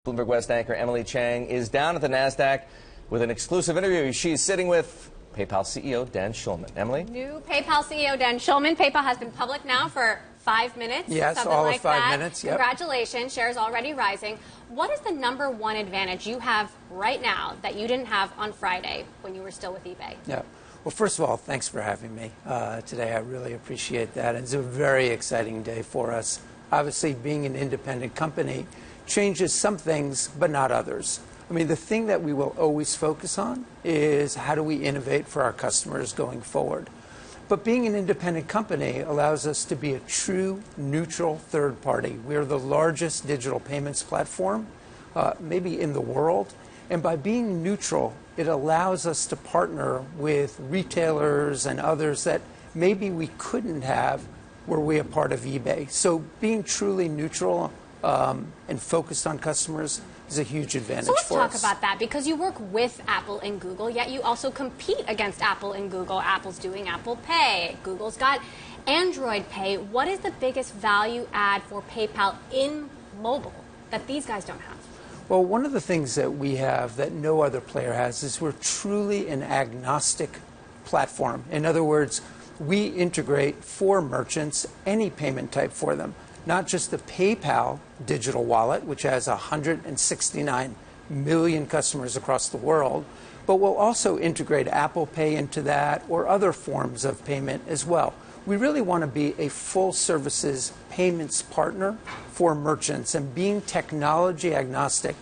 Bloomberg West anchor Emily Chang is down at the NASDAQ with an exclusive interview. She's sitting with PayPal CEO Dan Schulman. Emily? New PayPal CEO Dan Schulman. PayPal has been public now for 5 minutes. Yes, something all like of 5 that. minutes. Yep. Congratulations. Shares already rising. What is the #1 advantage you have right now that you didn't have on Friday when you were still with eBay? Yeah. Well, first of all, thanks for having me today. I really appreciate that. It's a very exciting day for us. Obviously, being an independent company changes some things, but not others. I mean, the thing that we will always focus on is how do we innovate for our customers going forward. But being an independent company allows us to be a true neutral third party. We're the largest digital payments platform, maybe in the world. And by being neutral, it allows us to partner with retailers and others that maybe we couldn't have were we a part of eBay. So being truly neutral and focused on customers is a huge advantage for us. So let's talk about that, because you work with Apple and Google, yet you also compete against Apple and Google. Apple's doing Apple Pay. Google's got Android Pay. What is the biggest value add for PayPal in mobile that these guys don't have? Well, one of the things that we have that no other player has is we're truly an agnostic platform. In other words, we integrate for merchants any payment type for them. Not just the PayPal digital wallet, which has 169 million customers across the world, but we'll also integrate Apple Pay into that or other forms of payment as well. We really want to be a full services payments partner for merchants, and being technology agnostic,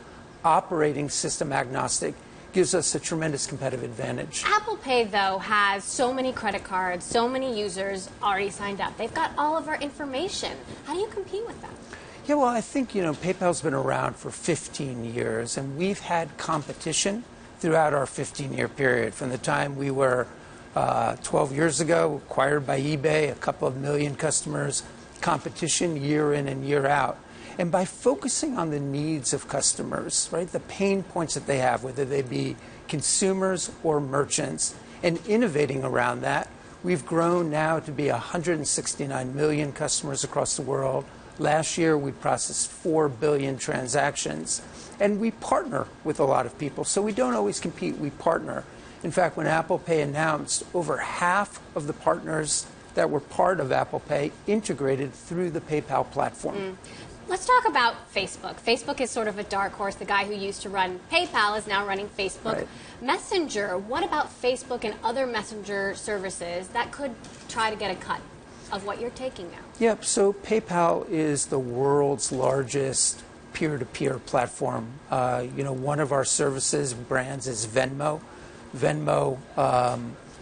operating system agnostic, gives us a tremendous competitive advantage. Apple Pay, though, has so many credit cards, so many users already signed up. They've got all of our information. How do you compete with them? Yeah, well, I think, PayPal's been around for 15 years, and we've had competition throughout our 15-year period. From the time we were 12 years ago, acquired by eBay, a couple of million customers, competition year in and year out. And by focusing on the needs of customers, right, the pain points that they have, whether they be consumers or merchants, and innovating around that, we've grown now to be 169 million customers across the world. Last year, we processed 4 billion transactions. And we partner with a lot of people. So we don't always compete, we partner. In fact, when Apple Pay announced, over half of the partners that were part of Apple Pay integrated through the PayPal platform. Let's talk about Facebook. Facebook is sort of a dark horse. The guy who used to run PayPal is now running Facebook Messenger. What about Facebook and other messenger services that could try to get a cut of what you're taking now? Yep, so PayPal is the world's largest peer-to-peer platform. One of our services brands is Venmo. Venmo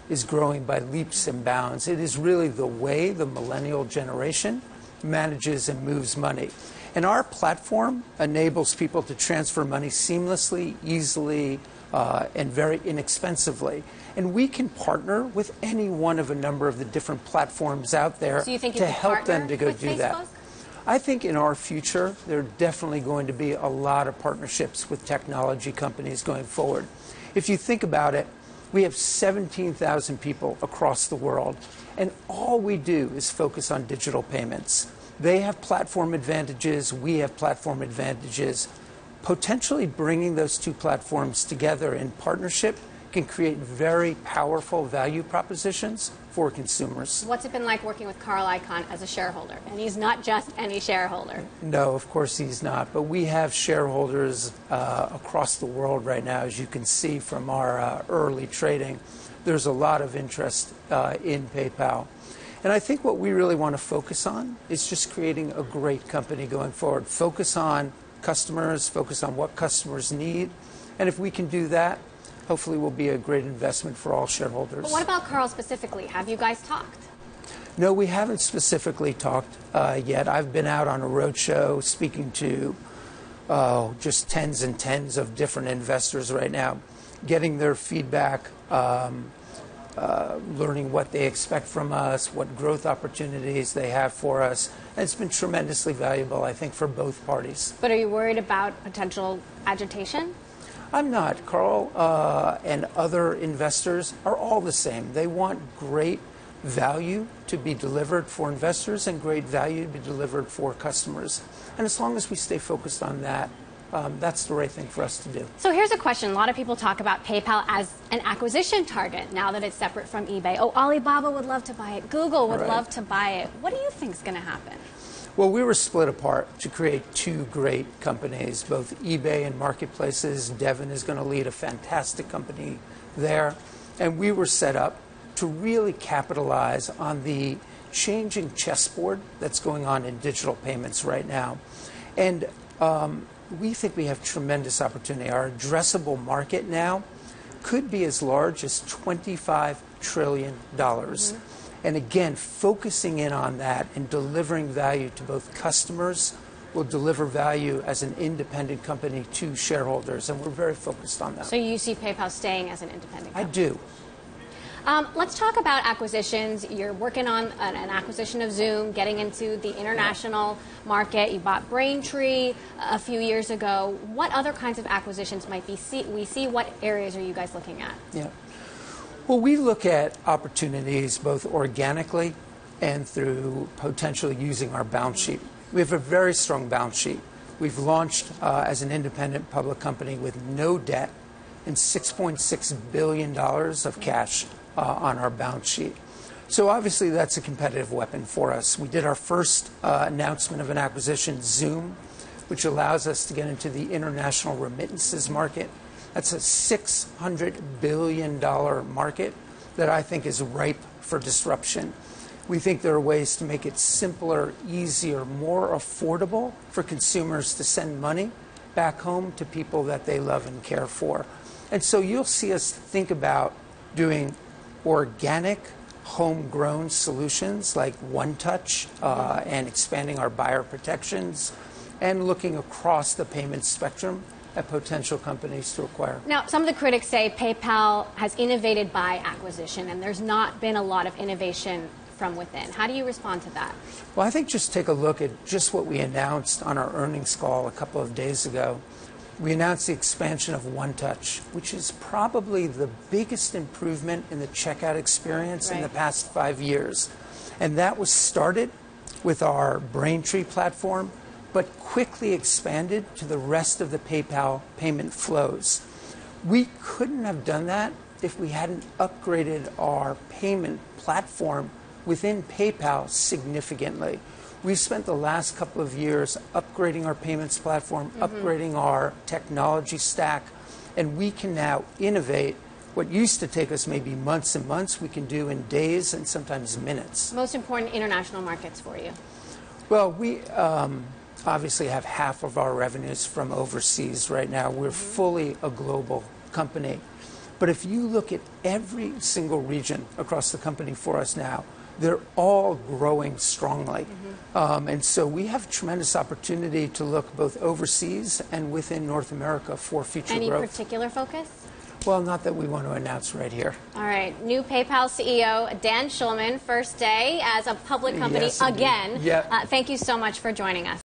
is growing by leaps and bounds. It is really the way the millennial generation manages and moves money. And our platform enables people to transfer money seamlessly, easily, and very inexpensively. And we can partner with any one of a number of the different platforms out there to help them to go do that. I think in our future, there are definitely going to be a lot of partnerships with technology companies going forward. If you think about it, we have 17,000 people across the world, and all we do is focus on digital payments. They have platform advantages, we have platform advantages. Potentially bringing those two platforms together in partnership can create very powerful value propositions for consumers. What's it been like working with Carl Icahn as a shareholder? And he's not just any shareholder. No, of course he's not. But we have shareholders across the world right now, as you can see from our early trading. There's a lot of interest in PayPal. And I think what we really want to focus on is just creating a great company going forward. Focus on customers, focus on what customers need. And if we can do that, hopefully we'll be a great investment for all shareholders. But what about Carl specifically? Have you guys talked? No, we haven't specifically talked yet. I've been out on a roadshow speaking to just tens and tens of different investors right now, getting their feedback, learning what they expect from us, what growth opportunities they have for us. And it's been tremendously valuable, I think, for both parties. But are you worried about potential agitation? I'm not. Carl and other investors are all the same. They want great value to be delivered for investors and great value to be delivered for customers. And as long as we stay focused on that, that's the right thing for us to do. So here's a question. A lot of people talk about PayPal as an acquisition target now that it's separate from eBay. Oh, Alibaba would love to buy it. Google would love to buy it. What do you think is going to happen? Well, we were split apart to create two great companies, both eBay and marketplaces. Devin is going to lead a fantastic company there. And we were set up to really capitalize on the changing chessboard that's going on in digital payments right now. And we think we have tremendous opportunity. Our addressable market now could be as large as $25 trillion. And again, focusing in on that and delivering value to both customers will deliver value as an independent company to shareholders, and we're very focused on that. So you see PayPal staying as an independent company? I do. Let's talk about acquisitions. You're working on an acquisition of Zoom, getting into the international market. You bought Braintree a few years ago. What other kinds of acquisitions might we see? What areas are you guys looking at? Yeah. Well, we look at opportunities both organically and through potentially using our balance sheet. We have a very strong balance sheet. We've launched as an independent public company with no debt and $6.6 billion of cash on our balance sheet. So obviously that's a competitive weapon for us. We did our first announcement of an acquisition, Zoom, which allows us to get into the international remittances market. That's a $600 billion market that I think is ripe for disruption. We think there are ways to make it simpler, easier, more affordable for consumers to send money back home to people that they love and care for. And so you'll see us think about doing organic, homegrown solutions like One Touch and expanding our buyer protections and looking across the payment spectrum at potential companies to acquire. Now, some of the critics say PayPal has innovated by acquisition, and there's not been a lot of innovation from within. How do you respond to that? Well, I think just take a look at just what we announced on our earnings call a couple of days ago. We announced the expansion of One Touch, which is probably the biggest improvement in the checkout experience in the past 5 years. And that was started with our Braintree platform, but quickly expanded to the rest of the PayPal payment flows. We couldn't have done that if we hadn't upgraded our payment platform within PayPal significantly. We've spent the last couple of years upgrading our payments platform, upgrading our technology stack, and we can now innovate. What used to take us maybe months and months, we can do in days and sometimes minutes. Most important international markets for you? Well, we obviously have half of our revenues from overseas right now. We're fully a global company. But if you look at every single region across the company for us now, they're all growing strongly. And so we have tremendous opportunity to look both overseas and within North America for future growth. Any particular focus? Well, not that we want to announce right here. All right. New PayPal CEO, Dan Schulman, first day as a public company again. Yeah. Thank you so much for joining us.